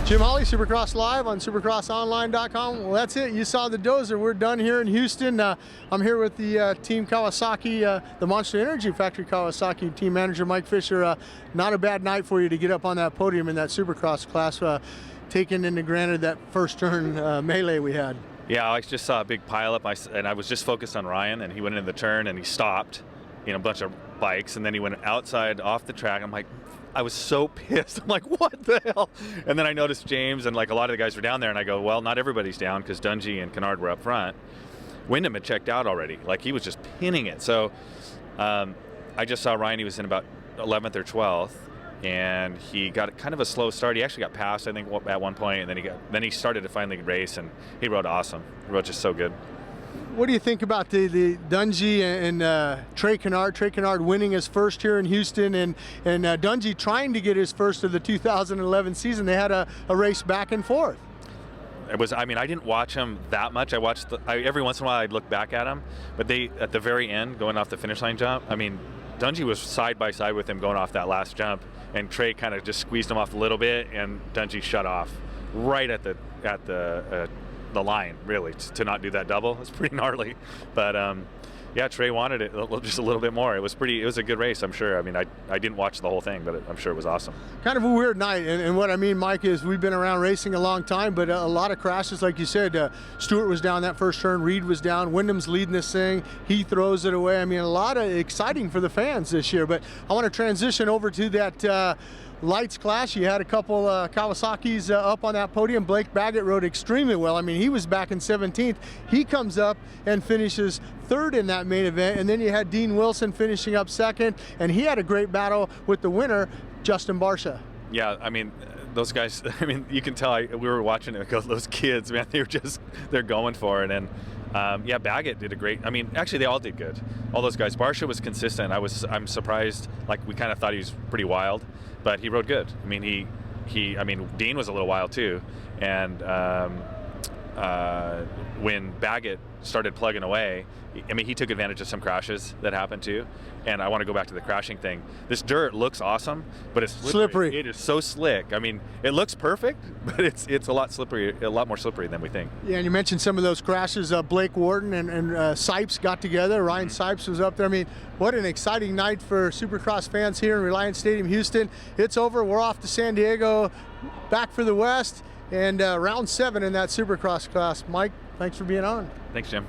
Jim Holley, Supercross Live on supercrossonline.com. Well, that's it. You saw the dozer. We're done here in Houston. I'm here with the team Kawasaki, the Monster Energy Factory Kawasaki team manager, Mike Fisher. Not a bad night for you to get up on that podium in that Supercross class, taking into granted that first turn melee we had. Yeah, I just saw a big pileup, and I was just focused on Ryan, and he went into the turn, and he stopped, a bunch of bikes, and then he went outside off the track. I'm like, I was so pissed. I'm like, what the hell? And then I noticed James and like a lot of the guys were down there, and I go, well, not everybody's down because Dungey and Kennard were up front. Wyndham had checked out already. Like, he was just pinning it. So I just saw Ryan. He was in about 11th or 12th, and he got kind of a slow start. He actually got passed, I think, at one point, and then he started to finally race, and he rode awesome. He rode just so good. What do you think about the Dungey and Trey Kennard? Trey Kennard winning his first here in Houston, and Dungey trying to get his first of the 2011 season. They had a race back and forth. It was, I didn't watch him that much. I watched every once in a while I'd look back at him, but at the very end, going off the finish line jump, Dungey was side by side with him going off that last jump, and Trey kind of just squeezed him off a little bit, and Dungey shut off right at the line, really, to not do that double. It's pretty gnarly, but yeah, Trey wanted it just a little bit more. It was a good race, I'm sure. I didn't watch the whole thing, but I'm sure it was awesome. Kind of a weird night, and what I mean, Mike, is we've been around racing a long time, but a lot of crashes, like you said. Stewart was down that first turn, Reed was down, Wyndham's leading this thing, he throws it away. A lot of exciting for the fans this year, but I want to transition over to that lights class. You had a couple Kawasaki's up on that podium. Blake Baggett rode extremely well. He was back in 17th. He comes up and finishes third in that main event, and then you had Dean Wilson finishing up second, and he had a great battle with the winner, Justin Barcia. Yeah, those guys, you can tell, we were watching it, those kids, man, they're going for it. And yeah, Baggett did a great, actually they all did good. All those guys. Barcia was consistent. I'm surprised, like, we kind of thought he was pretty wild, but he rode good. Dean was a little wild too. And when Baggett started plugging away, he took advantage of some crashes that happened too. And I want to go back to the crashing thing. This dirt looks awesome, but it's slippery. It is so slick. It looks perfect, but it's a lot more slippery than we think. Yeah, and you mentioned some of those crashes. Blake Wharton and Sipes got together. Ryan Sipes was up there. What an exciting night for Supercross fans here in Reliance Stadium, Houston. It's over. We're off to San Diego, back for the West, and round 7 in that Supercross class. Mike, thanks for being on. Thanks, Jim.